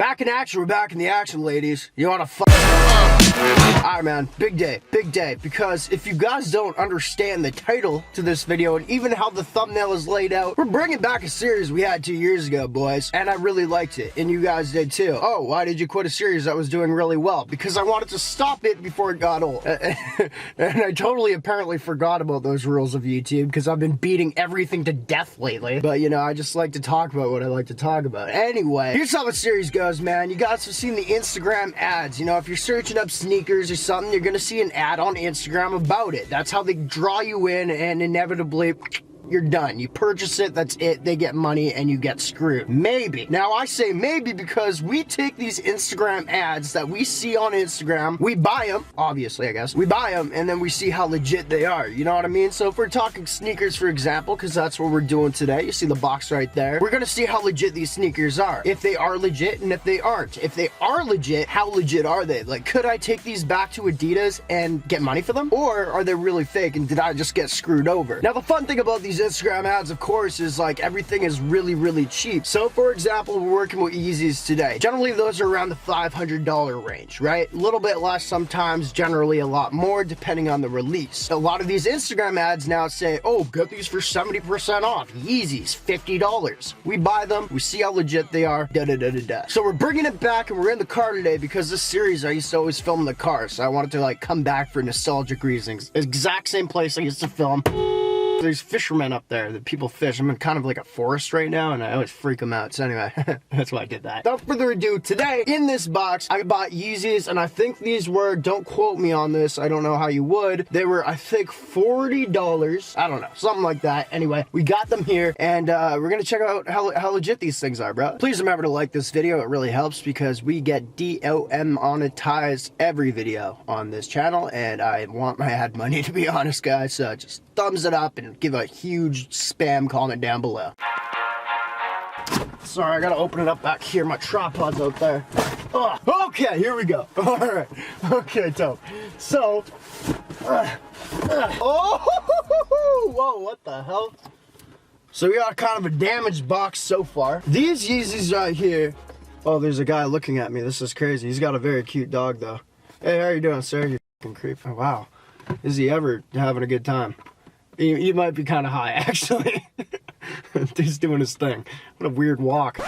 Back in action, we're back in the action, ladies. You wanna Alright, man, big day, because if you guys don't understand the title to this video and even how the thumbnail is laid out, we're bringing back a series we had 2 years ago, boys, and I really liked it, and you guys did too. Oh, why did you quit a series that was doing really well? Because I wanted to stop it before it got old. And I totally apparently forgot about those rules of YouTube because I've been beating everything to death lately. But, you know, I just like to talk about what I like to talk about. Anyway, here's how the series goes, man. You guys have seen the Instagram ads. You know, if you're searching up sneakers or something, you're gonna see an ad on Instagram about it. That's how they draw you in, and inevitably you're done. You purchase it, that's it. They get money and you get screwed. Maybe. Now I say maybe because we take these Instagram ads that we see on Instagram, we buy them, obviously I guess, we buy them and then we see how legit they are. You know what I mean? So if we're talking sneakers, for example, because that's what we're doing today, you see the box right there, we're gonna see how legit these sneakers are. If they are legit and if they aren't. If they are legit, how legit are they? Like, could I take these back to Adidas and get money for them? Or are they really fake and did I just get screwed over? Now the fun thing about these Instagram ads, of course, is like everything is really cheap. So for example, we're working with YEEZYs today. Generally those are around the $500 range, right? A little bit less sometimes, generally a lot more depending on the release. A lot of these Instagram ads now say, oh, get these for 70% off. YEEZYs, $50. We buy them, we see how legit they are, So we're bringing it back and we're in the car today because this series I used to always film in the car, so I wanted to like come back for nostalgic reasons. Exact same place I used to film. There's fishermen up there that people fish. I'm in kind of like a forest right now and I always freak them out. So anyway, that's why I did that. Without further ado, today in this box, I bought Yeezys and I think these were, don't quote me on this, I don't know how you would. They were, I think, $40. I don't know, something like that. Anyway, we got them here and we're gonna check out how legit these things are, bro. Please remember to like this video. It really helps because we get DOM monetized every video on this channel and I want my ad money, to be honest, guys. So just thumbs it up and give a huge spam comment down below. Sorry, I gotta open it up back here. My tripod's out there. Oh, okay, here we go. All right. Okay, dope. So, oh, whoa, what the hell? So we got kind of a damaged box so far. These Yeezys right here. Oh, there's a guy looking at me. This is crazy. He's got a very cute dog, though. Hey, how you doing, sir? You fucking creep. Oh, wow. Is he ever having a good time? He might be kind of high, actually. He's doing his thing. What a weird walk.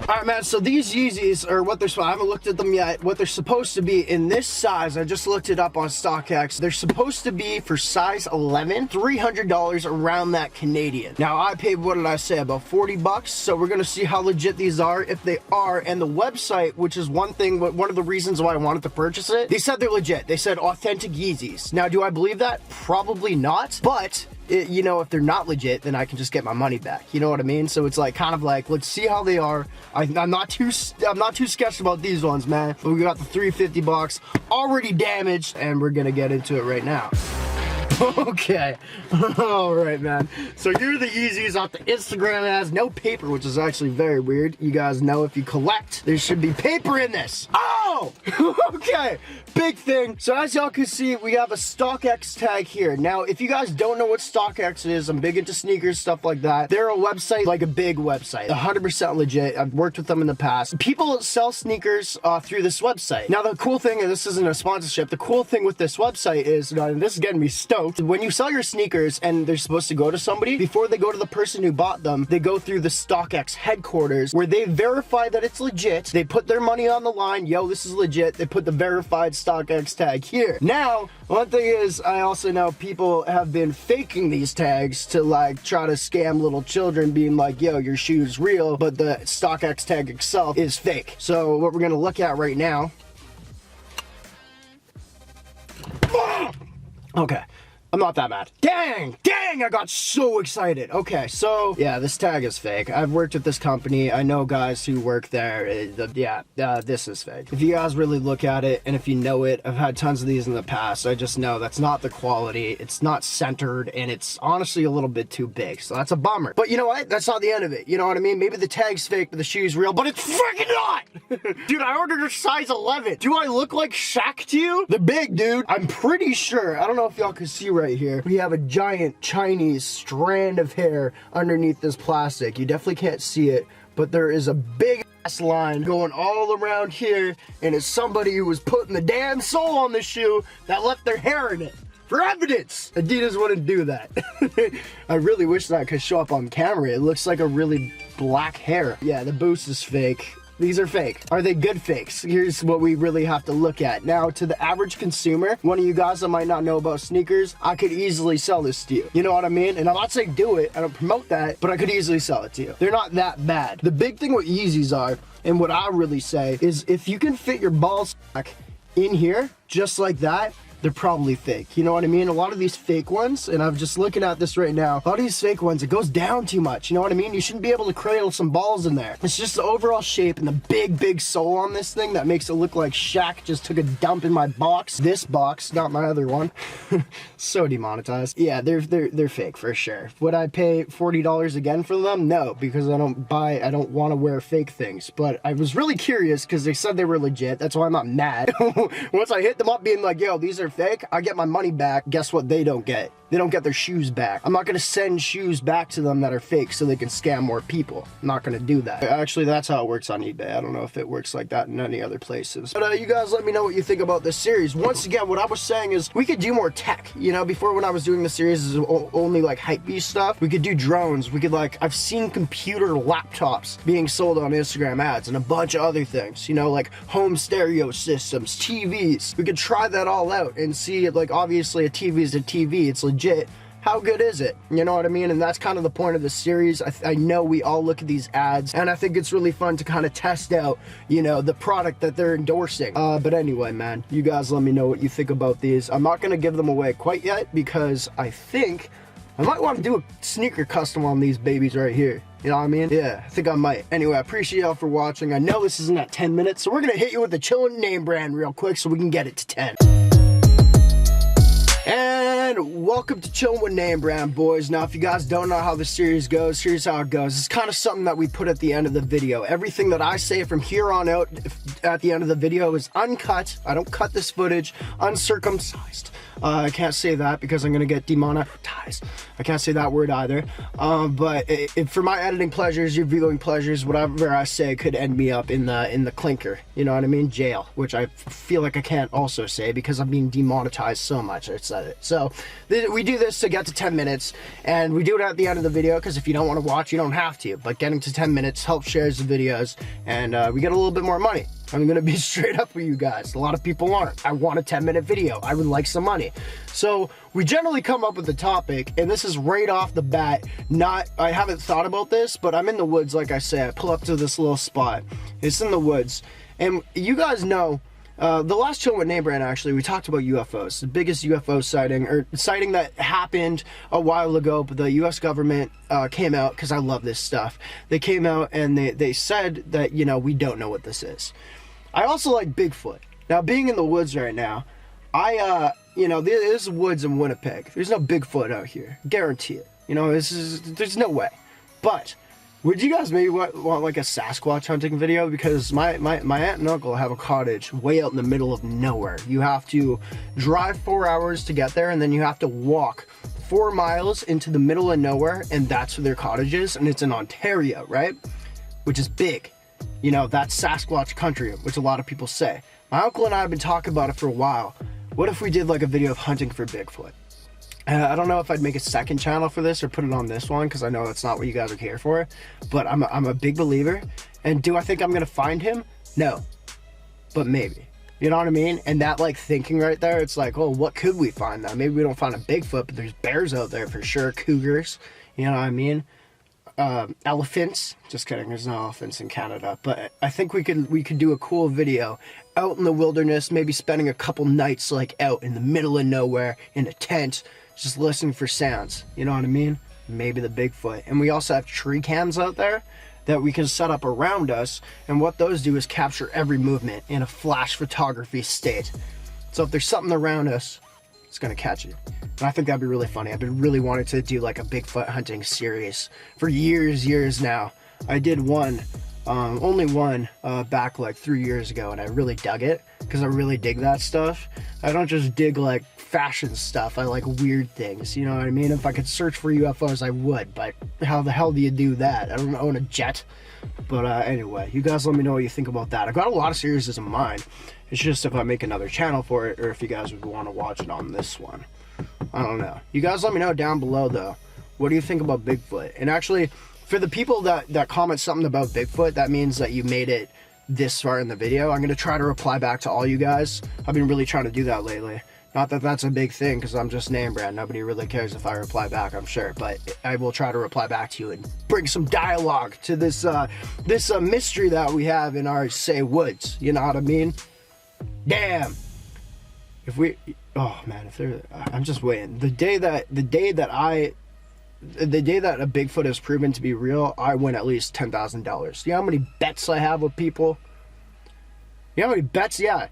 Alright, man, so these Yeezys are what they're supposed to be. I haven't looked at them yet. What they're supposed to be in this size, I just looked it up on StockX. They're supposed to be for size 11, $300 around that Canadian. Now, I paid, what did I say, about 40 bucks? So we're going to see how legit these are, if they are. And the website, which is one of the reasons why I wanted to purchase it, they said they're legit. They said authentic Yeezys. Now, do I believe that? Probably not. But you know, if they're not legit, then I can just get my money back. You know what I mean? So it's like kind of like, let's see how they are. I'm not too sketched about these ones, man. But we got the 350 bucks already damaged, and we're gonna get into it right now. Okay, all right, man. So here are the Yeezys off the Instagram ads. No paper, which is actually very weird. You guys know if you collect, there should be paper in this. Oh, okay, big thing. So as y'all can see, we have a StockX tag here. Now, if you guys don't know what StockX is, I'm big into sneakers, stuff like that. They're a website, like a big website, 100% legit. I've worked with them in the past. People sell sneakers through this website. Now, the cool thing, and this isn't a sponsorship, the cool thing with this website is, and this is getting me stoked, when you sell your sneakers and they're supposed to go to somebody, before they go to the person who bought them, they go through the StockX headquarters where they verify that it's legit. They put their money on the line. Yo, this is legit. They put the verified StockX tag here. Now, one thing is, I also know people have been faking these tags to like try to scam little children, being like, yo, your shoe's real, but the StockX tag itself is fake. So what we're gonna look at right now. Okay. I'm not that mad. Dang, I got so excited. Okay, so yeah, this tag is fake. I've worked with this company. I know guys who work there. This is fake. If you guys really look at it, and if you know it, I've had tons of these in the past. I just know that's not the quality. It's not centered, and it's honestly a little bit too big. So that's a bummer. But you know what? That's not the end of it. You know what I mean? Maybe the tag's fake, but the shoe's real, but it's freaking not! Dude, I ordered a size 11. Do I look like Shaq to you? The big dude. I'm pretty sure, I don't know if y'all can see right here, we have a giant Chinese strand of hair underneath this plastic. You definitely can't see it, but there is a big ass line going all around here, and it's somebody who was putting the damn sole on the shoe that left their hair in it. For evidence! Adidas wouldn't do that. I really wish that could show up on camera. It looks like a really black hair. Yeah, the boost is fake. These are fake. Are they good fakes? Here's what we really have to look at. Now, to the average consumer, one of you guys that might not know about sneakers, I could easily sell this to you. You know what I mean? And I'm not saying do it, I don't promote that, but I could easily sell it to you. They're not that bad. The big thing with Yeezys are, and what I really say, is if you can fit your ball sack in here, just like that, they're probably fake. You know what I mean? A lot of these fake ones, and I'm just looking at this right now, a lot of these fake ones, it goes down too much. You know what I mean? You shouldn't be able to cradle some balls in there. It's just the overall shape and the big sole on this thing that makes it look like Shaq just took a dump in my box. This box, not my other one. So demonetized. Yeah, they're fake for sure. Would I pay $40 again for them? No, because I don't want to wear fake things. But I was really curious because they said they were legit. That's why I'm not mad. Once I hit them up being like, yo, these are fake, I get my money back. Guess what they don't get? They don't get their shoes back. I'm not gonna send shoes back to them that are fake so they can scam more people. I'm not gonna do that. Actually, that's how it works on eBay. I don't know if it works like that in any other places. But you guys let me know what you think about this series. Once again, what I was saying is we could do more tech. You know, before when I was doing the series, it was only like hypebeast stuff. We could do drones. We could like, I've seen computer laptops being sold on Instagram ads and a bunch of other things. You know, like home stereo systems, TVs. We could try that all out and see it. Like, obviously a TV is a TV. It's legit. How good is it? You know what I mean? And that's kind of the point of the series. I know we all look at these ads, and I think it's really fun to kind of test out, you know, the product that they're endorsing. But anyway, man, you guys let me know what you think about these. I'm not going to give them away quite yet because I think I might want to do a sneaker custom on these babies right here. You know what I mean? Yeah, I think I might. Anyway, I appreciate y'all for watching. I know this isn't at 10 minutes, so we're going to hit you with the chillin' name brand real quick so we can get it to 10. And welcome to Chillin' with NameBran, boys. Now, if you guys don't know how the series goes, here's how it goes. It's kind of something that we put at the end of the video. Everything that I say from here on out at the end of the video is uncut. I don't cut this footage. Uncircumcised. I can't say that because I'm going to get demonetized. I can't say that word either. But for my editing pleasures, your viewing pleasures, whatever I say could end me up in the clinker. You know what I mean? Jail, which I feel like I can't also say because I'm being demonetized so much. I said it. So we do this to get to 10 minutes, and we do it at the end of the video because if you don't want to watch, you don't have to. But getting to 10 minutes helps shares the videos, and we get a little bit more money. I'm gonna be straight up with you guys. A lot of people aren't. I want a 10-minute video. I would like some money. So we generally come up with the topic, and this is right off the bat. I haven't thought about this, but I'm in the woods, like I say. I pull up to this little spot. It's in the woods. And you guys know, the last Chillin' with NameBran, actually, we talked about UFOs. The biggest UFO sighting that happened a while ago, but the US government came out, because I love this stuff. They came out and they said that, you know, we don't know what this is. I also like Bigfoot. Now, being in the woods right now, you know, there's woods in Winnipeg. There's no Bigfoot out here. Guarantee it. You know, there's no way. But would you guys maybe want like a Sasquatch hunting video? Because my aunt and uncle have a cottage way out in the middle of nowhere. You have to drive 4 hours to get there, and then you have to walk 4 miles into the middle of nowhere, and that's where their cottage is, and it's in Ontario, right? Which is big. You know, that's Sasquatch country, which a lot of people say. My uncle and I have been talking about it for a while. What if we did like a video of hunting for Bigfoot? I don't know if I'd make a second channel for this or put it on this one, because I know that's not what you guys are here for. But I'm a big believer. And do I think I'm going to find him? No. But maybe. You know what I mean? And that like thinking right there, it's like, oh, what could we find now? Maybe we don't find a Bigfoot, but there's bears out there for sure. Cougars. You know what I mean? Elephants. Just kidding, there's no elephants in Canada. But I think we could do a cool video out in the wilderness, maybe spending a couple nights like out in the middle of nowhere in a tent, just listening for sounds. You know what I mean? Maybe the Bigfoot. And we also have tree cams out there that we can set up around us, and what those do is capture every movement in a flash photography state. So if there's something around us, it's gonna catch it. And I think that'd be really funny. I've been really wanting to do like a Bigfoot hunting series for years now. I did one Only one back like 3 years ago, and I really dug it because I really dig that stuff. I don't just dig like fashion stuff. I like weird things, you know what I mean? If I could search for UFOs, I would, but how the hell do you do that? I don't own a jet. But anyway, you guys let me know what you think about that. I've got a lot of series in mind. It's just if I make another channel for it, or if you guys would want to watch it on this one. I don't know. You guys let me know down below though. What do you think about Bigfoot? And actually, for the people that comment something about Bigfoot, that means that you made it this far in the video. I'm going to try to reply back to all you guys. I've been really trying to do that lately. Not that that's a big thing, because I'm just NameBran. Nobody really cares if I reply back, I'm sure. But I will try to reply back to you and bring some dialogue to this mystery that we have in our, say, woods. You know what I mean? Damn. If we... Oh, man. If there... I'm just waiting. The day that a Bigfoot is proven to be real, I win at least $10,000. You know how many bets I have with people? You know how many bets? Yeah.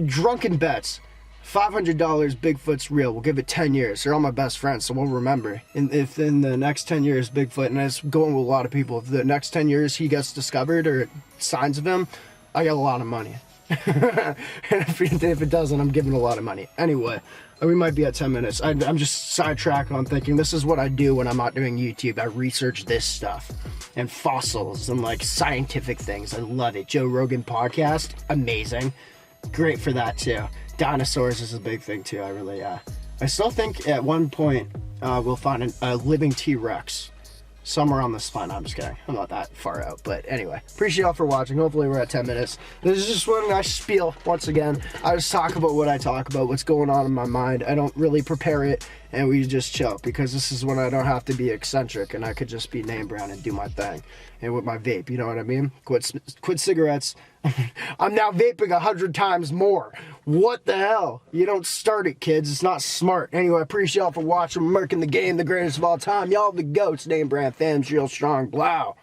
Drunken bets. $500 Bigfoot's real. We'll give it 10 years. They're all my best friends, so we'll remember. And if in the next 10 years, Bigfoot, and it's going with a lot of people, if the next 10 years he gets discovered or signs of him, I get a lot of money. And if it doesn't, I'm giving a lot of money. Anyway, we might be at 10 minutes. I'm just sidetracked on thinking this is what I do when I'm not doing YouTube. I research this stuff and fossils and like scientific things. I love it. Joe Rogan podcast, amazing. Great for that too. Dinosaurs is a big thing too. I still think at one point we'll find a living T-Rex somewhere on the spine. I'm just kidding. I'm not that far out. But anyway, appreciate y'all for watching. Hopefully we're at 10 minutes. This is just one nice spiel. Once again, I just talk about what I talk about, what's going on in my mind. I don't really prepare it, and we just chill, because this is when I don't have to be eccentric and I could just be NameBran and do my thing. And with my vape, you know what I mean? Quit cigarettes. I'm now vaping 100 times more. What the hell? You don't start it, kids. It's not smart. Anyway, I appreciate y'all for watching. Merkin the game, the greatest of all time. Y'all the goats. NameBran, fans real strong. Blow.